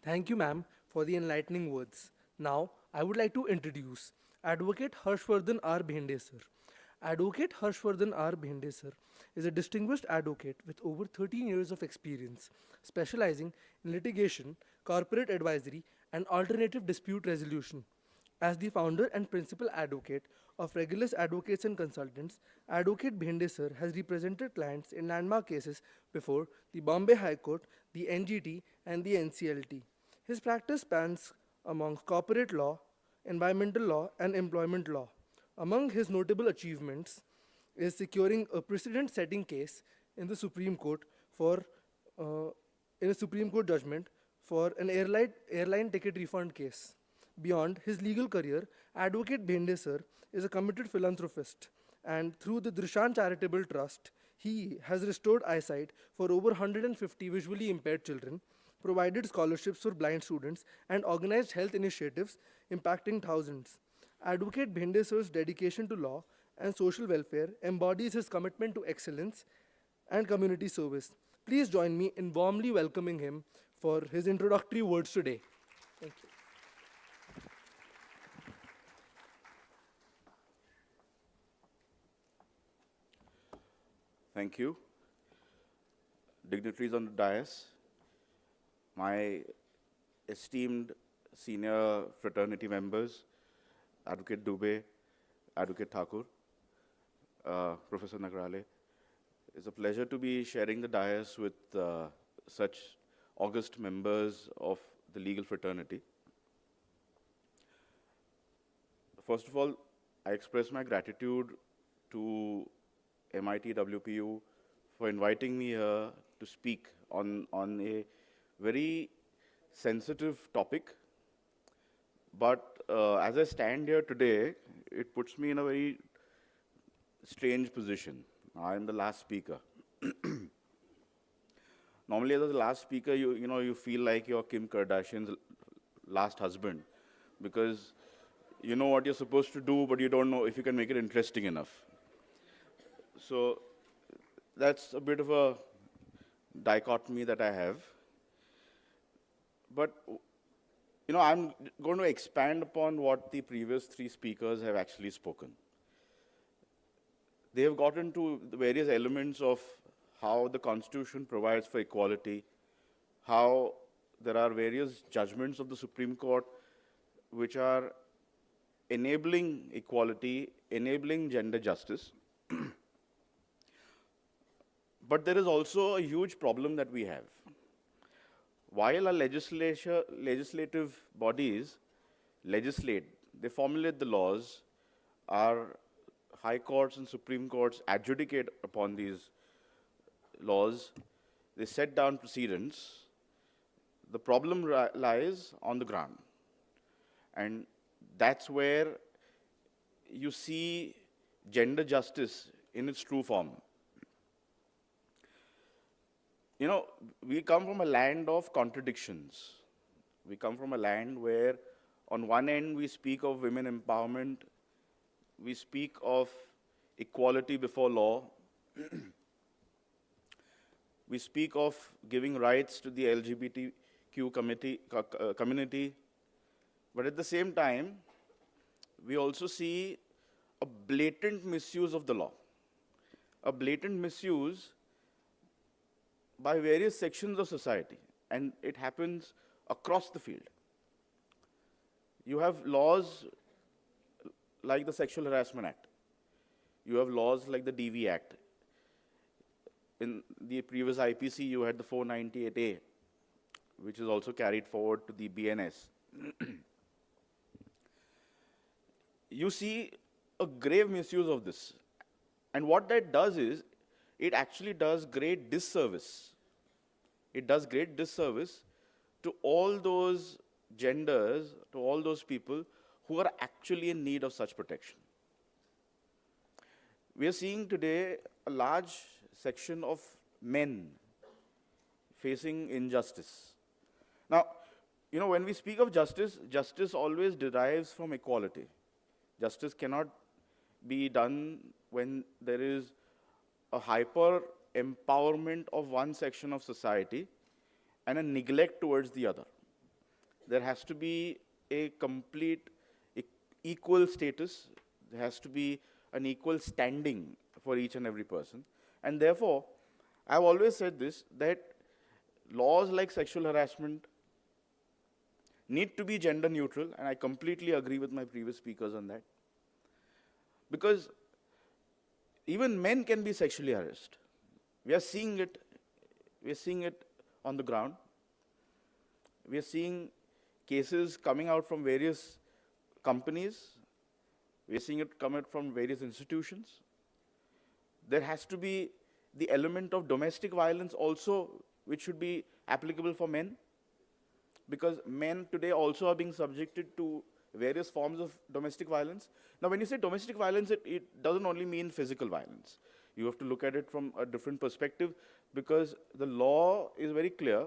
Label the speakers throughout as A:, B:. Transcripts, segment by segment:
A: Thank you, ma'am, for the enlightening words. Now, I would like to introduce Advocate Harshvardhan R. Bhende sir. Advocate Harshvardhan R. Bhende sir is a distinguished advocate with over 13 years of experience, specializing in litigation, corporate advisory, and alternative dispute resolution. As the founder and principal advocate of Regulus Advocates and Consultants, Advocate Bhende sir has represented clients in landmark cases before the Bombay High Court, the NGT, and the NCLT. His practice spans among corporate law, environmental law, and employment law. Among his notable achievements is securing a precedent-setting case in the Supreme Court for uh, in a Supreme Court judgment for an airline ticket refund case. Beyond his legal career, Advocate Bhende sir is a committed philanthropist, and through the Drishan Charitable Trust, he has restored eyesight for over 150 visually impaired children, provided scholarships for blind students, and organized health initiatives impacting thousands. Advocate Bhende sir's dedication to law and social welfare embodies his commitment to excellence and community service. Please join me in warmly welcoming him for his introductory words today. Thank you.
B: Thank you. Dignitaries on the dais, my esteemed senior fraternity members, Advocate Dubey, Advocate Thakur, Professor Nagrale. It's a pleasure to be sharing the dais with such august members of the legal fraternity. First of all, I express my gratitude to MITWPU for inviting me here to speak on a very sensitive topic. But as I stand here today, it puts me in a very strange position. I am the last speaker. Normally, as the last speaker, you feel like you're Kim Kardashian's last husband, because you know what you're supposed to do, but you don't know if you can make it interesting enough. So that's a bit of a dichotomy that I have. But I'm going to expand upon what the previous three speakers have actually spoken. They have gotten to the various elements of how the Constitution provides for equality, how there are various judgments of the Supreme Court which are enabling equality, enabling gender justice. But there is also a huge problem that we have. While our legislative bodies legislate, they formulate the laws, our high courts and Supreme Courts adjudicate upon these laws, they set down precedents, the problem lies on the ground. And that's where you see gender justice in its true form. We come from a land of contradictions. We come from a land where, on one end, we speak of women empowerment, we speak of equality before law, we speak of giving rights to the LGBTQ community, but at the same time, we also see a blatant misuse of the law, a blatant misuse by various sections of society, and it happens across the field. You have laws like the Sexual Harassment Act. You have laws like the DV Act. In the previous IPC, you had the 498A, which is also carried forward to the BNS. You see a grave misuse of this. And what that does is, it actually does great disservice. It does great disservice to all those genders, to all those people who are actually in need of such protection. We are seeing today a large section of men facing injustice. Now, when we speak of justice, justice always derives from equality. Justice cannot be done when there is a hyper empowerment of one section of society and a neglect towards the other. there has to be a complete equal status. There has to be an equal standing for each and every person. And therefore, I've always said this, that laws like sexual harassment need to be gender neutral, and I completely agree with my previous speakers on that. Because even men can be sexually harassed. We are seeing it on the ground. We are seeing cases coming out from various companies. We are seeing it come out from various institutions. There has to be the element of domestic violence also, which should be applicable for men, because men today also are being subjected to various forms of domestic violence. Now, when you say domestic violence, it doesn't only mean physical violence. You have to look at it from a different perspective, because the law is very clear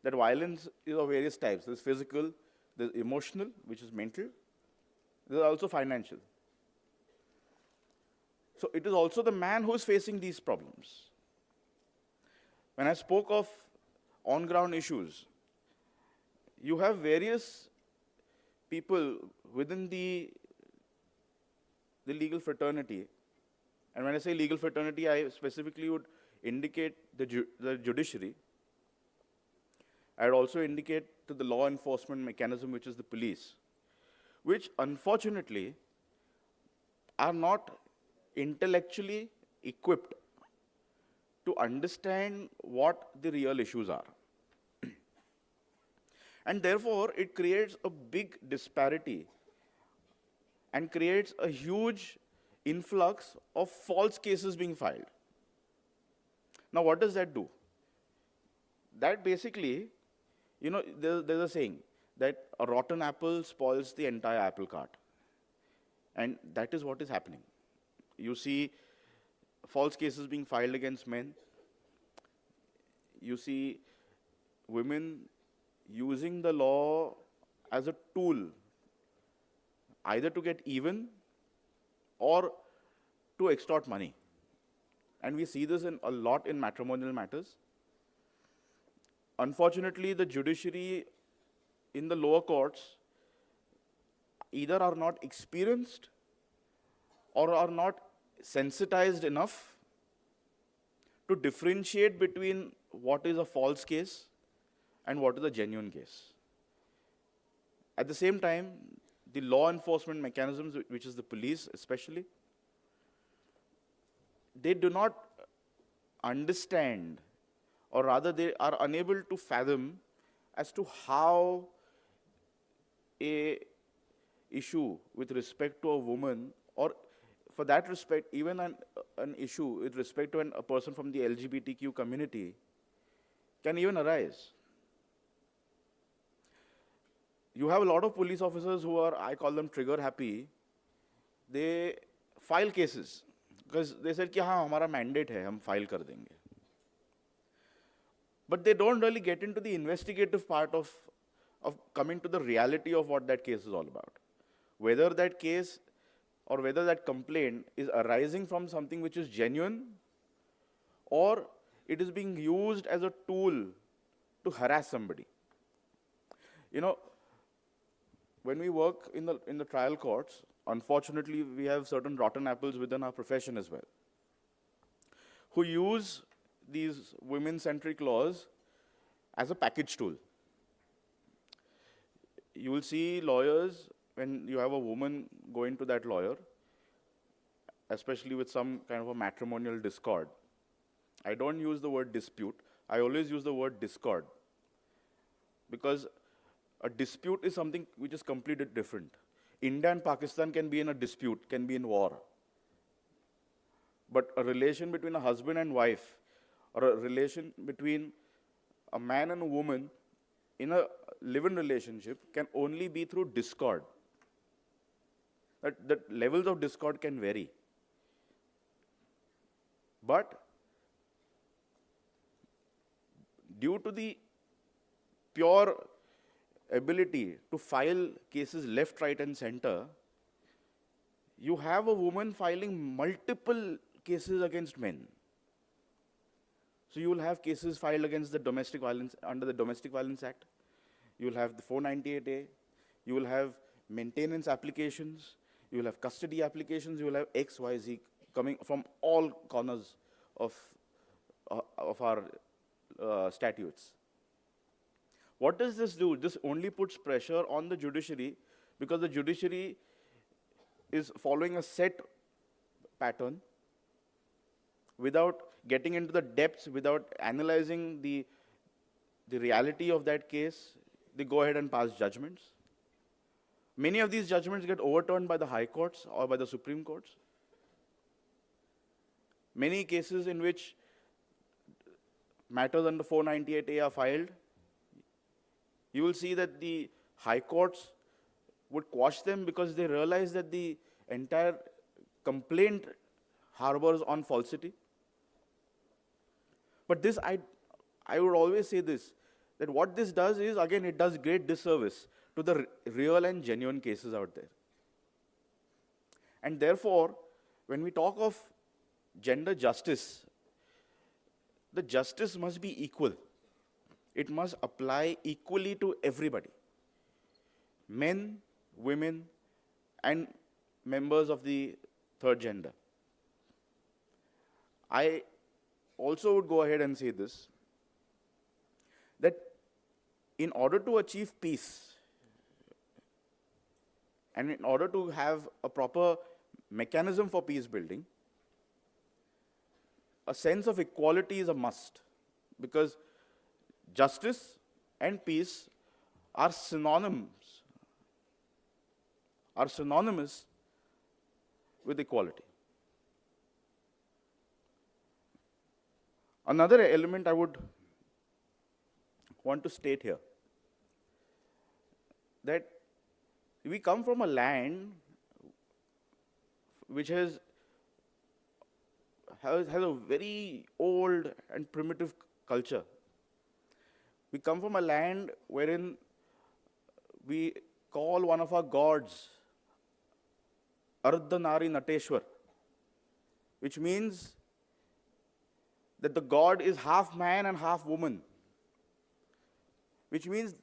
B: that violence is of various types. There's physical, there's emotional, which is mental, there's also financial. So it is also the man who is facing these problems. When I spoke of on-ground issues, you have various people within the legal fraternity. And when I say legal fraternity, I specifically would indicate the judiciary. I would also indicate to the law enforcement mechanism, which is the police, which unfortunately are not intellectually equipped to understand what the real issues are. And therefore, it creates a big disparity and creates a huge influx of false cases being filed. Now, what does that do? That basically, there's a saying that a rotten apple spoils the entire apple cart. And that is what is happening. You see false cases being filed against men. You see women using the law as a tool, either to get even or to extort money. And we see this a lot in matrimonial matters. Unfortunately, the judiciary in the lower courts either are not experienced or are not sensitized enough to differentiate between what is a false case and what is a genuine case. At the same time, the law enforcement mechanisms, which is the police especially, they do not understand, or rather they are unable to fathom as to how a issue with respect to a woman, or for that respect, even an issue with respect to a person from the LGBTQ community can even arise. You have a lot of police officers who are, I call them trigger happy. They file cases because they said, कि हाँ हमारा mandate है, हम file कर देंगे. But they don't really get into the investigative part of coming to the reality of what that case is all about. Whether that case or whether that complaint is arising from something which is genuine, or it is being used as a tool to harass somebody. When we work in the trial courts, unfortunately, we have certain rotten apples within our profession as well, who use these women-centric laws as a package tool. You will see lawyers, when you have a woman going to that lawyer, especially with some kind of a matrimonial discord. I don't use the word dispute. I always use the word discord. Because a dispute is something which is completely different. India and Pakistan can be in a dispute, can be in war. But a relation between a husband and wife, or a relation between a man and a woman in a live-in relationship can only be through discord. That levels of discord can vary. But due to the pure ability to file cases left, right, and center, you have a woman filing multiple cases against men. So you will have cases filed against the domestic violence, under the Domestic Violence Act. you will have the 498A, you will have maintenance applications, you will have custody applications, you will have X, Y, Z coming from all corners of our statutes. What does this do? This only puts pressure on the judiciary because the judiciary is following a set pattern without getting into the depths, without analyzing the reality of that case. They go ahead and pass judgments. Many of these judgments get overturned by the high courts or by the Supreme Courts. Many cases in which matters under 498A are filed, you will see that the high courts would quash them because they realize that the entire complaint harbors on falsity. But this, I would always say this, that what this does is, again, it does great disservice to the real and genuine cases out there. And therefore, when we talk of gender justice, the justice must be equal. It must apply equally to everybody. Men, women, and members of the third gender. I also would go ahead and say this, that in order to achieve peace, and in order to have a proper mechanism for peace building, a sense of equality is a must, because justice and peace are synonymous with equality. Another element I would want to state here, that we come from a land which has a very old and primitive culture. We come from a land wherein we call one of our gods Ardhanari Nateshwar, which means that the god is half man and half woman, which means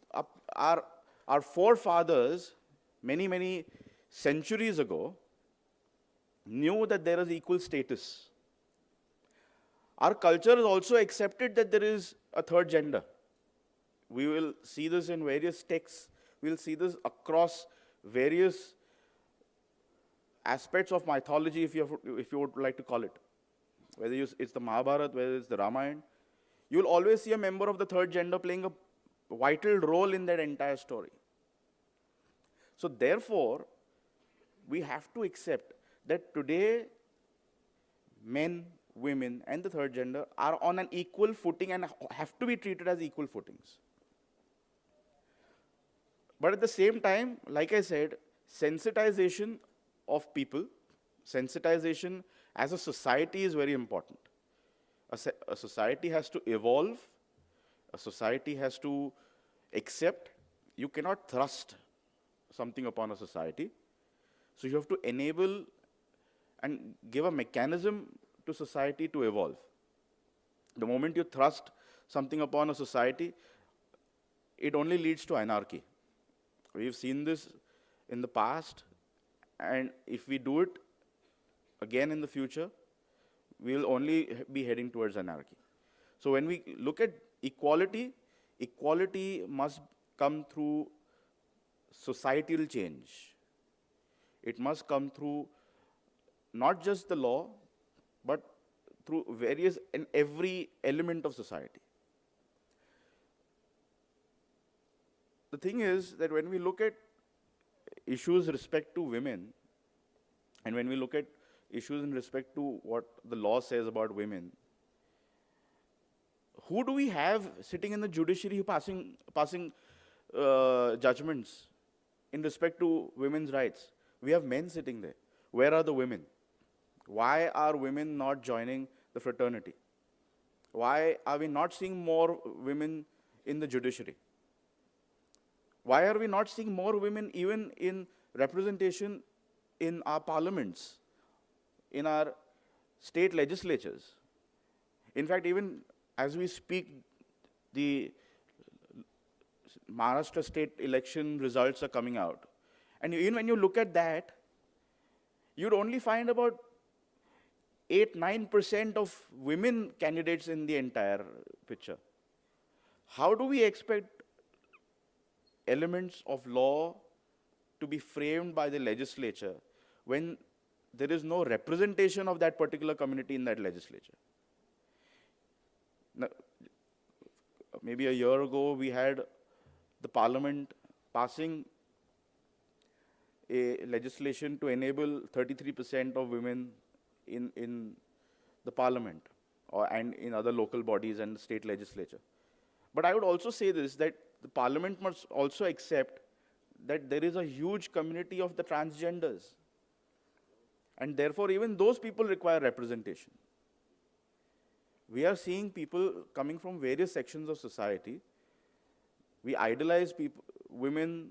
B: our forefathers, many centuries ago, knew that there is equal status. Our culture has also accepted that there is a third gender. We will see this in various texts. We will see this across various aspects of mythology, if you would like to call it. Whether it's the Mahabharata, whether it's the Ramayana, you will always see a member of the third gender playing a vital role in that entire story. So therefore, we have to accept that today, men, women, and the third gender are on an equal footing and have to be treated as equal footings. But at the same time, like I said, sensitization of people, sensitization as a society is very important. A society has to evolve. A society has to accept. You cannot thrust something upon a society. So you have to enable and give a mechanism to society to evolve. The moment you thrust something upon a society, it only leads to anarchy. We've seen this in the past, and if we do it again in the future, we'll only be heading towards anarchy. So when we look at equality, equality must come through societal change. It must come through not just the law, but through various and every element of society. The thing is that when we look at issues with respect to women, and when we look at issues in respect to what the law says about women, who do we have sitting in the judiciary passing judgments in respect to women's rights? We have men sitting there. Where are the women? Why are women not joining the fraternity? Why are we not seeing more women in the judiciary? Why are we not seeing more women even in representation in our parliaments, in our state legislatures? In fact, even as we speak, the Maharashtra state election results are coming out. And even when you look at that, you'd only find about 8-9% of women candidates in the entire picture. How do we expect elements of law to be framed by the legislature when there is no representation of that particular community in that legislature? Now, maybe a year ago, we had the parliament passing a legislation to enable 33% of women in the parliament and in other local bodies and the state legislature. But I would also say this, that the parliament must also accept that there is a huge community of the transgenders. And therefore, even those people require representation. We are seeing people coming from various sections of society. We idolize people, women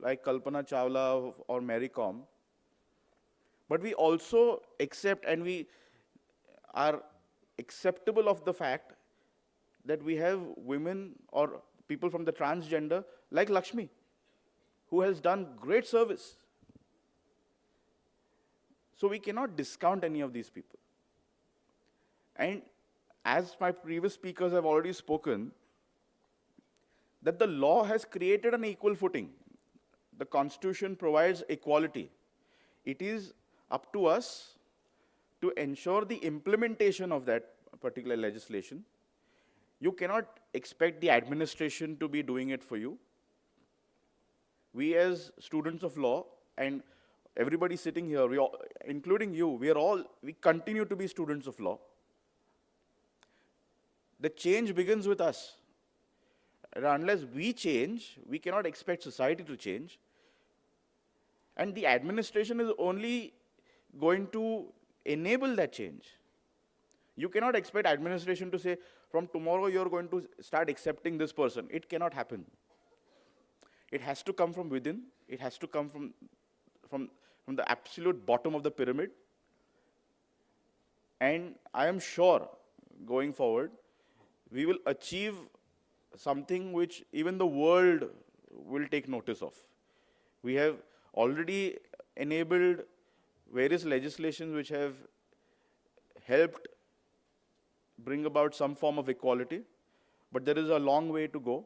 B: like Kalpana Chawla or Mary Kom. But we also accept, and we are acceptable of the fact that we have women or people from the transgender like Lakshmi, who has done great service. So we cannot discount any of these people. And as my previous speakers have already spoken, that the law has created an equal footing. The Constitution provides equality. It is up to us to ensure the implementation of that particular legislation. You cannot expect the administration to be doing it for you. We as students of law, and everybody sitting here, we all, including you, we continue to be students of law. The change begins with us. And unless we change, we cannot expect society to change. And the administration is only going to enable that change. You cannot expect administration to say, from tomorrow you're going to start accepting this person. It cannot happen. It has to come from within. It has to come from the absolute bottom of the pyramid. And I am sure, going forward, we will achieve something which even the world will take notice of. We have already enabled various legislations which have helped bring about some form of equality, but there is a long way to go.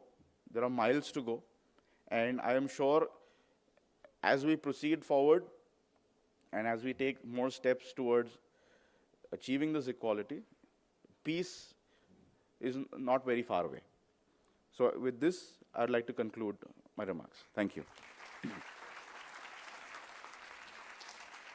B: There are miles to go. And I am sure as we proceed forward and as we take more steps towards achieving this equality, peace is not very far away. So with this, I'd like to conclude my remarks. Thank you.